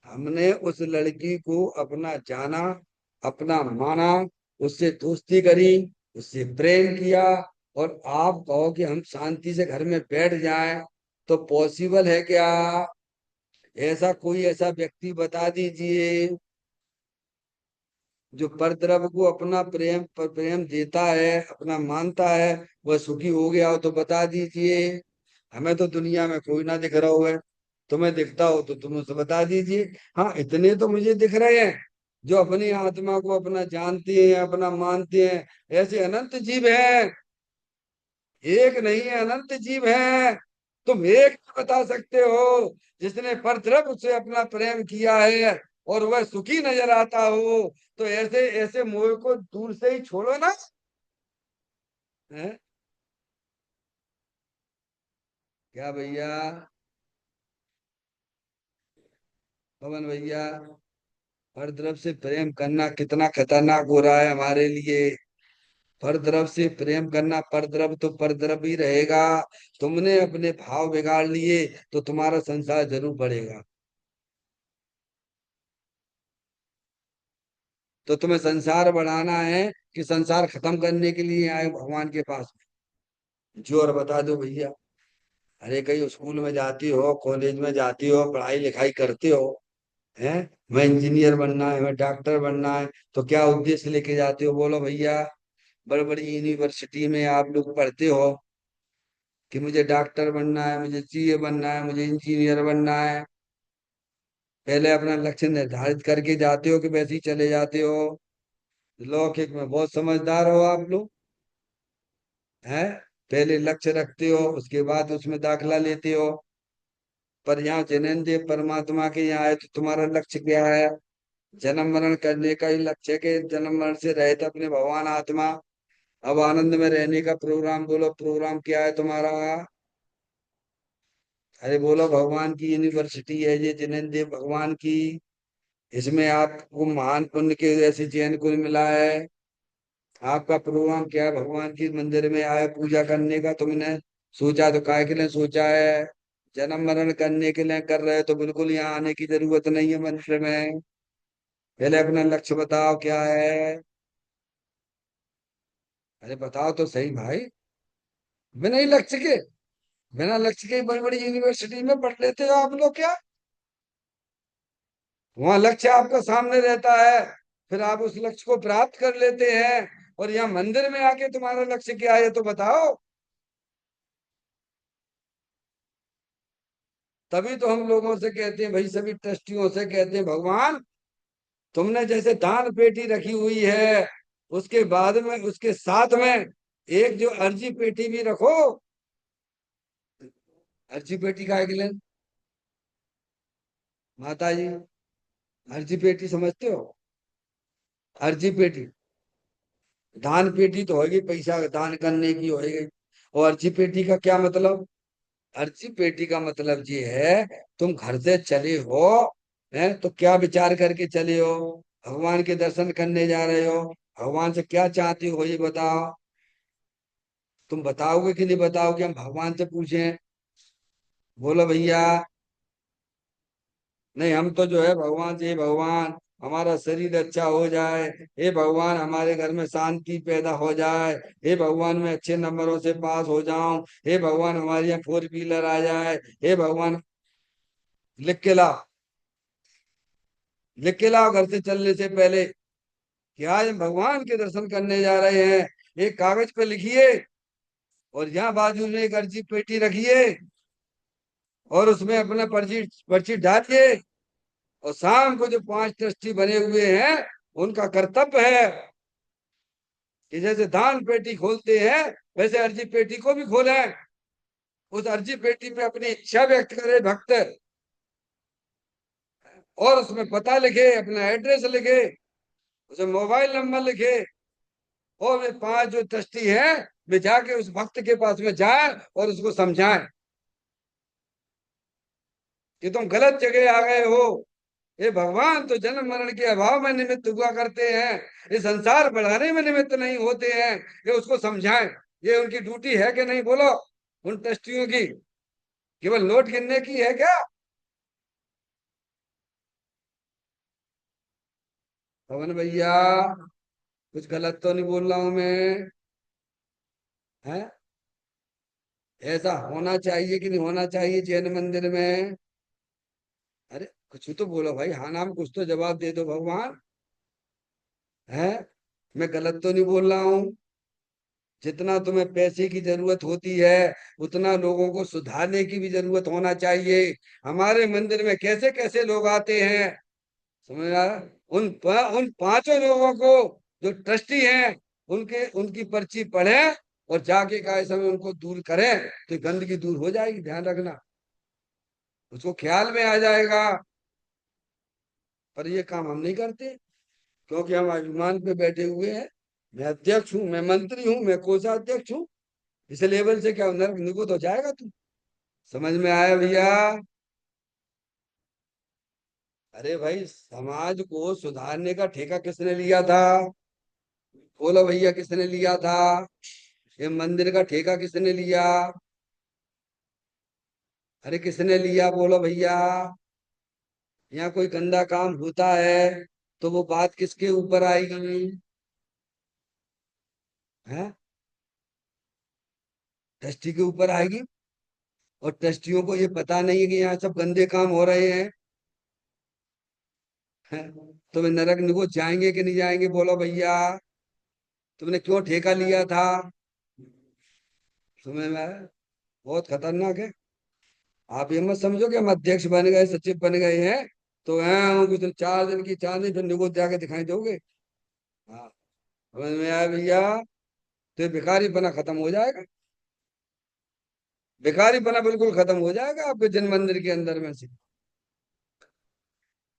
हमने उस लड़की को अपना जाना, अपना माना, उससे दोस्ती करी, उससे प्रेम किया, और आप कहो कि हम शांति से घर में बैठ जाएं, तो पॉसिबल है क्या? ऐसा कोई ऐसा व्यक्ति बता दीजिए जो परद्रव्य को अपना प्रेम पर प्रेम देता है, अपना मानता है, वह सुखी हो गया हो, तो बता दीजिए। हमें तो दुनिया में कोई ना दिख रहा हो है। तुम्हें दिखता हो तो तुम उसे बता दीजिए। हाँ, इतने तो मुझे दिख रहे हैं जो अपनी आत्मा को अपना जानते हैं, अपना मानते हैं। ऐसे अनंत जीव हैं, एक नहीं है, अनंत जीव हैं। तुम एक तो बता सकते हो जिसने परद्रव्य से अपना प्रेम किया है और वह सुखी नजर आता हो। तो ऐसे ऐसे मोह को दूर से ही छोड़ो ना। है क्या भैया? पवन भैया, परद्रव्य से प्रेम करना कितना खतरनाक हो रहा है हमारे लिए। परद्रव्य से प्रेम करना, परद्रव्य तो परद्रव्य ही रहेगा। तुमने अपने भाव बिगाड़ लिए तो तुम्हारा संसार जरूर बढ़ेगा। तो तुम्हें संसार बढ़ाना है कि संसार खत्म करने के लिए आए भगवान के पास? जो और बता दो भैया। अरे कहीं स्कूल में जाती हो, कॉलेज में जाती हो, पढ़ाई लिखाई करते हो, हैं? मैं इंजीनियर बनना है, मैं डॉक्टर बनना है, तो क्या उद्देश्य लेके जाते हो? बोलो भैया। बड़ी बड़ी यूनिवर्सिटी में आप लोग पढ़ते हो कि मुझे डॉक्टर बनना है, मुझे सीए बनना है, मुझे इंजीनियर बनना है। पहले अपना लक्ष्य निर्धारित करके जाते हो कि वैसे ही चले जाते हो? लौकिक में बहुत समझदार हो आप लोग, हैं? पहले लक्ष्य रखते हो, उसके बाद उसमें दाखला लेते हो। पर यहाँ जैनदेव परमात्मा के यहाँ आए तो तुम्हारा लक्ष्य क्या है? जन्म मरण करने का ही लक्ष्य है कि जन्म मरण से रहित अपने भगवान आत्मा अब आनंद में रहने का प्रोग्राम? बोलो प्रोग्राम क्या है तुम्हारा? अरे बोलो, भगवान की यूनिवर्सिटी है ये, जैनदेव भगवान की। इसमें आपको महान पुण्य के जैसे चैन कुल मिला है। आपका प्रोग्राम क्या है? भगवान की मंदिर में आए पूजा करने का। तुमने सोचा तो काय के लिए सोचा है? जन्म मरण करने के लिए कर रहे हो तो बिल्कुल यहाँ आने की जरूरत नहीं है मंदिर में। पहले अपना लक्ष्य बताओ क्या है? अरे बताओ तो सही भाई। बिना ही लक्ष्य के, बिना लक्ष्य के बड़ी बड़ी यूनिवर्सिटी में पढ़ लेते हो आप लोग क्या? वहां लक्ष्य आपका सामने रहता है, फिर आप उस लक्ष्य को प्राप्त कर लेते हैं। और यहाँ मंदिर में आके तुम्हारा लक्ष्य क्या है तो बताओ। तभी तो हम लोगों से कहते हैं भाई, सभी ट्रस्टियों से कहते हैं, भगवान तुमने जैसे दान पेटी रखी हुई है, उसके बाद में उसके साथ में एक जो अर्जी पेटी भी रखो। अर्जी पेटी का के लिए? माता जी, अर्जी पेटी समझते हो? अर्जी पेटी, दान पेटी तो होगी, पैसा दान करने की होगी। और अर्जी पेटी का क्या मतलब? अर्जी पेटी का मतलब ये है, तुम घर से चले हो, हैं, तो क्या विचार करके चले हो? भगवान के दर्शन करने जा रहे हो, भगवान से क्या चाहते हो ये बताओ। तुम बताओगे कि नहीं बताओगे? हम भगवान से पूछें? बोलो भैया। नहीं, हम तो जो है भगवान से, "हे भगवान हमारा शरीर अच्छा हो जाए, हे भगवान हमारे घर में शांति पैदा हो जाए, हे भगवान मैं अच्छे नंबरों से पास हो जाऊं, हे भगवान हमारे यहाँ फोर व्हीलर आ जाए, हे भगवान।" लिख के लाओ, लिख के लाओ घर से चलने से पहले कि आज हम भगवान के दर्शन करने जा रहे हैं। एक कागज पे लिखिए और यहाँ बाजू में एक अर्जी पेटी रखिए और उसमें अपना पर्ची पर्ची डालिए। और शाम को जो पांच ट्रस्टी बने हुए हैं, उनका कर्तव्य है कि जैसे दान पेटी खोलते हैं वैसे अर्जी पेटी को भी खोलें। उस अर्जी पेटी में अपनी इच्छा व्यक्त करे भक्त। और उसमें पता लिखे, अपना एड्रेस लिखे, उसमें मोबाइल नंबर लिखे, और वे 5 जो ट्रस्टी हैं वे जाके उस भक्त के पास में जाए और उसको समझाएं कि तुम गलत जगह आ गए हो। ये भगवान तो जन्म मरण के अभाव में निमित्त हुआ करते हैं, ये संसार बढ़ाने में निमित्त नहीं होते हैं। ये उसको समझाएं। ये उनकी ड्यूटी है कि नहीं, बोलो? उन ट्रस्टियों की केवल नोट गिनने की है क्या? पवन भैया, कुछ गलत तो नहीं बोल रहा हूं मैं? है? ऐसा होना चाहिए कि नहीं होना चाहिए जैन मंदिर में? अरे कुछ तो बोलो भाई, हाँ नाम कुछ तो जवाब दे दो भगवान। है? मैं गलत तो नहीं बोल रहा हूँ? जितना तुम्हें पैसे की जरूरत होती है उतना लोगों को सुधारने की भी जरूरत होना चाहिए। हमारे मंदिर में कैसे कैसे लोग आते हैं, समझ आ रहा? उन 5 लोगों को जो ट्रस्टी हैं, उनके उनकी पर्ची पढ़े और जाके का समय उनको दूर करें तो गंदगी दूर हो जाएगी, ध्यान रखना। उसको ख्याल में आ जाएगा। पर ये काम हम नहीं करते, क्योंकि हम अभिमान पे बैठे हुए हैं। मैं अध्यक्ष हूँ, मैं मंत्री हूँ, मैं कोषाध्यक्ष हूँ। इस लेवल से क्या नर्क निकुत हो जाएगा तू? समझ में आया भैया? अरे भाई, समाज को सुधारने का ठेका किसने लिया था? बोलो भैया, किसने लिया था? ये मंदिर का ठेका किसने लिया? अरे किसने लिया, बोलो भैया? यहाँ कोई गंदा काम होता है तो वो बात किसके ऊपर आएगी? है? ट्रस्टी के ऊपर आएगी। और ट्रस्टियों को ये पता नहीं है कि यहाँ सब गंदे काम हो रहे हैं। हैं? तो वे नरक निकुंज जाएंगे कि नहीं जाएंगे, बोलो भैया? तुमने क्यों ठेका लिया था? तुम्हें मैं बहुत खतरनाक है। आप ये मत समझो कि हम अध्यक्ष बन गए, सचिव बन गए हैं तो हैं कुछ 4 दिन की चांदी फिर निकुंज जाके दिखाई दोगे। हाँ, समझ में आया भैया? तो ये भिखारीपना खत्म हो जाएगा। भिखारीपना बिल्कुल खत्म हो जाएगा आपके जन मंदिर के अंदर में से।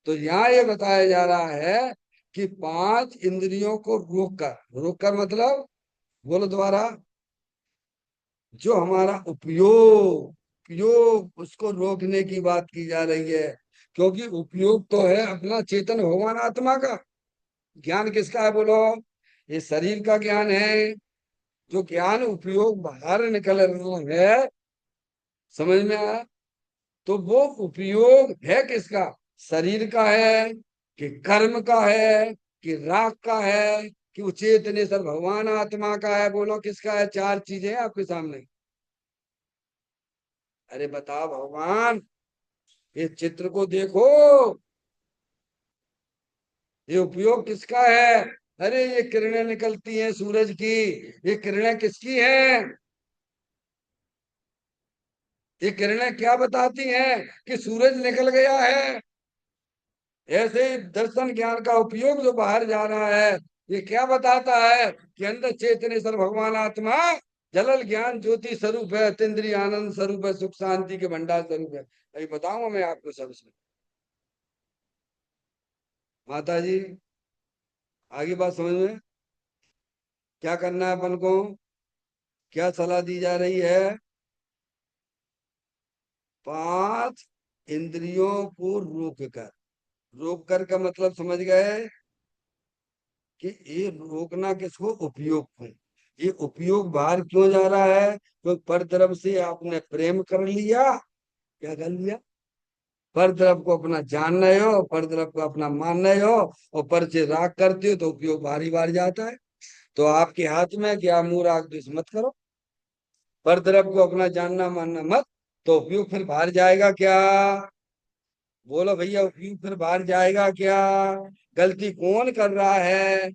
तो यहाँ ये बताया जा रहा है कि 5 इंद्रियों को रोक कर मतलब, बोलो दोबारा। जो हमारा उपयोग उपयोग उसको रोकने की बात की जा रही है। क्योंकि उपयोग तो है अपना चेतन भगवान आत्मा का। ज्ञान किसका है, बोलो? ये शरीर का ज्ञान है। जो ज्ञान उपयोग बाहर निकल रहा है, समझ में आया? तो वो उपयोग है किसका? शरीर का है कि कर्म का है कि राग का है कि वो चेतनेश्वर भगवान आत्मा का है? बोलो किसका है? 4 चीजें हैं आपके सामने। अरे बताओ भगवान, ये चित्र को देखो, ये उपयोग किसका है? अरे ये किरणें निकलती हैं सूरज की, ये किरणें किसकी हैं? ये किरणें क्या बताती हैं? कि सूरज निकल गया है। ऐसे ही दर्शन ज्ञान का उपयोग जो बाहर जा रहा है, ये क्या बताता है? कि अंदर चेतनेश्वर भगवान आत्मा जलल ज्ञान ज्योति स्वरूप है, अतीन्द्रिय आनंद स्वरूप है, सुख शांति के भंडार स्वरूप है। अभी बताऊंगा मैं आपको सबसे। माता जी, आगे बात समझ में? क्या करना है अपन को? क्या सलाह दी जा रही है? 5 इंद्रियों को रोक कर का मतलब समझ गए? कि ये रोकना किसको? उपयोग को। ये उपयोग बाहर क्यों जा रहा है? तो पर तरफ से आपने प्रेम कर लिया, क्या कर लिया? पर तरफ को अपना जान रहे हो, पर तरफ को अपना मान रहे हो, और पर से राग करते हो तो उपयोग बाहर ही बाहर जाता है। तो आपके हाथ में है कि आप मुंह राग द्वेष मत करो। पर तरफ को अपना जानना मानना मत, तो उपयोग फिर बाहर जाएगा क्या? बोलो भैया, उपयोग फिर बाहर जाएगा क्या? गलती कौन कर रहा है?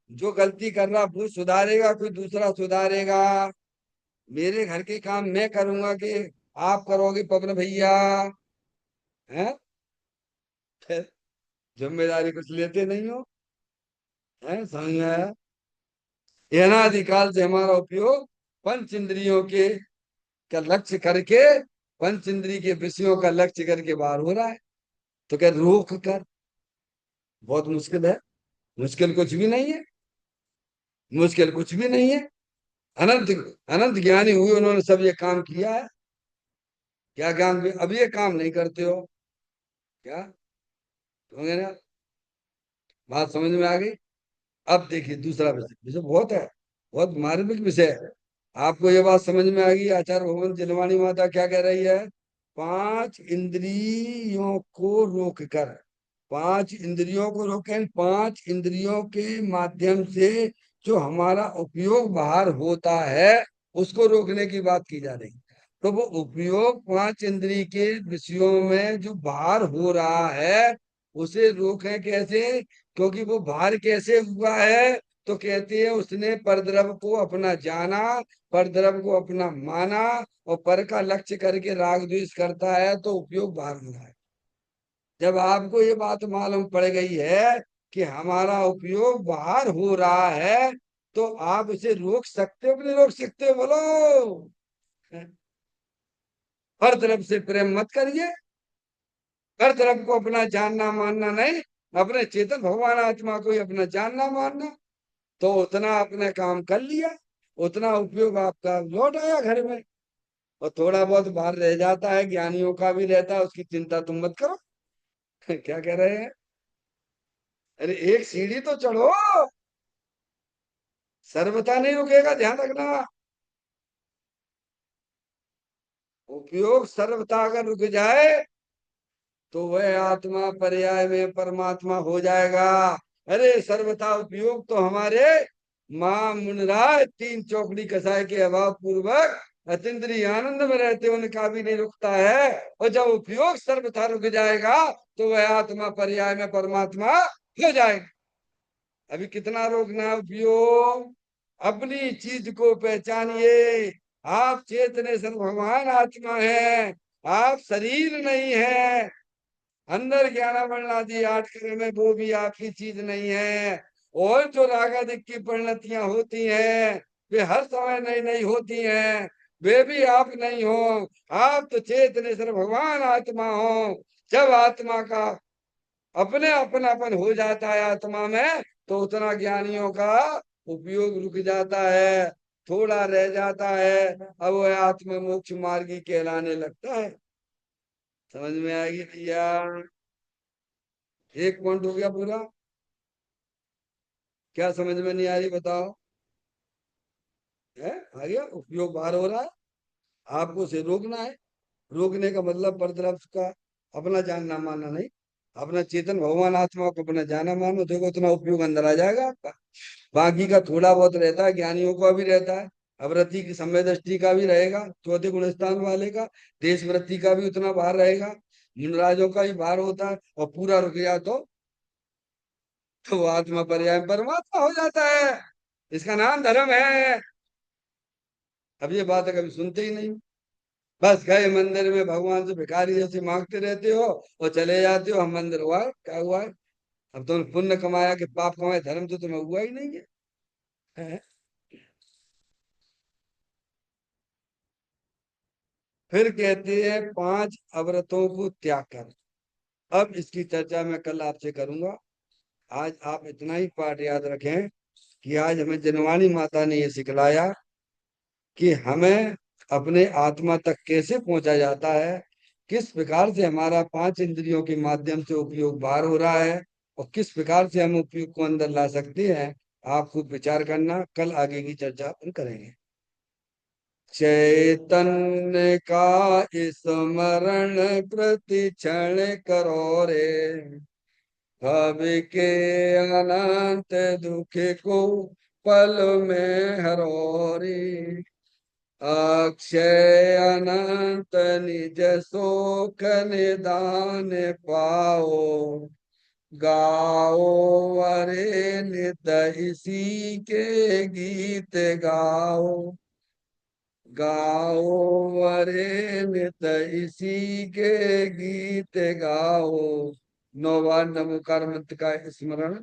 जो गलती कर रहा वो सुधारेगा, कोई दूसरा सुधारेगा? मेरे घर के काम मैं करूंगा कि आप करोगे पवन भैया? हैं? फिर जिम्मेदारी कुछ लेते नहीं हो? हैं? समझ में आया? ये अनादिकाल से हमारा उपयोग पंच इंद्रियों के का लक्ष्य करके, पंच इंद्रिय के विषयों का लक्ष्य करके बाहर हो रहा है। तो क्या रोक कर? बहुत मुश्किल है। मुश्किल कुछ भी नहीं है। मुश्किल कुछ भी नहीं है। अनंत अनंत ज्ञानी हुए, उन्होंने सब ये काम किया है। क्या काम किया? अब ये काम नहीं करते हो क्या? समझे ना? बात समझ में आ गई? अब देखिए दूसरा विषय, विषय बहुत है, बहुत मार्मिक विषय है। आपको ये बात समझ में आ गई? आचार्य भगवान जिनवाणी माता क्या कह रही है? पांच इंद्रियों को रोक कर, पांच इंद्रियों को रोकें, पांच इंद्रियों के माध्यम से जो हमारा उपयोग बाहर होता है उसको रोकने की बात की जा रही है। तो वो उपयोग पांच इंद्रिय के विषयों में जो बाहर हो रहा है उसे रोकें कैसे? क्योंकि वो बाहर कैसे हुआ है? तो कहते हैं उसने परद्रव को अपना जाना, परद्रव को अपना माना, और पर का लक्ष्य करके राग द्वेष करता है, तो उपयोग बाहर हो रहा है। जब आपको ये बात मालूम पड़ गई है कि हमारा उपयोग बाहर हो रहा है, तो आप इसे रोक सकते हो कि नहीं रोक सकते हो? बोलो। हर तरफ से प्रेम मत करिए, हर तरफ को अपना जानना मानना नहीं, अपने चेतन भगवान आत्मा को ही अपना जानना मानना। तो उतना आपने काम कर लिया, उतना उपयोग आपका लौट आया घर में। और थोड़ा बहुत बाहर रह जाता है, ज्ञानियों का भी रहता है, उसकी चिंता तुम मत करो। क्या कह रहे हैं? अरे एक सीढ़ी तो चढ़ो, सर्वथा नहीं रुकेगा, ध्यान रखना। उपयोग सर्वथा अगर रुक जाए तो वह आत्मा पर्याय में परमात्मा हो जाएगा। अरे सर्वथा उपयोग तो हमारे माँ मुनराय तीन चौकड़ी कसाय के अभाव पूर्वक अतीन्द्रिय आनंद में रहते उनका भी नहीं रुकता है। और जब उपयोग सर्वथा रुक जाएगा तो वह आत्मा पर्याय में परमात्मा हो जाएगा। अभी कितना रोकना है उपयोग? अपनी चीज को पहचानिए। आप चेतनेश्वर भगवान आत्मा है, आप शरीर नहीं है। अंदर ज्ञानावरण आदि आठ करे में वो भी आपकी चीज नहीं है। और जो रागादिक की परिणतियां होती हैं वे हर समय नई नई होती हैं, वे भी आप नहीं हो। आप तो चेतनेश्वर भगवान आत्मा हो। जब आत्मा का अपने अपनापन हो जाता है आत्मा में, तो उतना ज्ञानियों का उपयोग रुक जाता है, थोड़ा रह जाता है। अब वह आत्मा मोक्ष मार्गी कहलाने लगता है। समझ में आएगी भैया? एक पॉइंट हो गया पूरा। क्या समझ में नहीं आ रही बताओ? है आ गया? उपयोग बाहर हो रहा है, आपको उसे रोकना है। रोकने का मतलब परतरफ का अपना जानना मानना नहीं, अपना चेतन भगवान आत्मा को अपना जाना मानो, देखो उतना उपयोग अंदर आ जाएगा आपका। बाकी का थोड़ा बहुत रहता है, ज्ञानियों का भी रहता है, अवृत्ति की समय दृष्टि का भी रहेगा, चौथे गुण स्थान वाले का, देश वृत्ति का भी उतना बाहर रहेगा, मुनराजों का भी बाहर होता है। और पूरा रुक गया तो वो आत्मा पर्याय परमात्मा हो जाता है। इसका नाम धर्म है। अब ये बात है कभी सुनते ही नहीं। बस गए मंदिर में भगवान से भिखारी जैसे मांगते रहते हो और चले जाते हो, हम मंदिर हुआ है, क्या हुआ है? अब तुमने पुण्य कमाया कि पाप कमाया, धर्म तो तुम्हें हुआ ही नहीं है। हैं? फिर कहते हैं पांच अवरतों को त्याग कर। अब इसकी चर्चा मैं कल आपसे करूंगा। आज आप इतना ही पाठ याद रखें कि आज हमें जनवाणी माता ने ये सिखलाया कि हमें अपने आत्मा तक कैसे पहुंचा जाता है, किस प्रकार से हमारा पांच इंद्रियों के माध्यम से उपयोग बाहर हो रहा है, और किस प्रकार से हम उपयोग को अंदर ला सकते हैं। आप खूब विचार करना, कल आगे की चर्चा अपन करेंगे। चैतन्य का स्मरण प्रति क्षण करो रे, भव के अनंत दुख को पल में हरो रे, अक्षय अनंत निज सुख निदान पाओ, गाओ अरे नित इसी के गीत गाओ, गाओ अरे नित इसी के गीत गाओ। 9 बार नमोकार मंत्र का स्मरण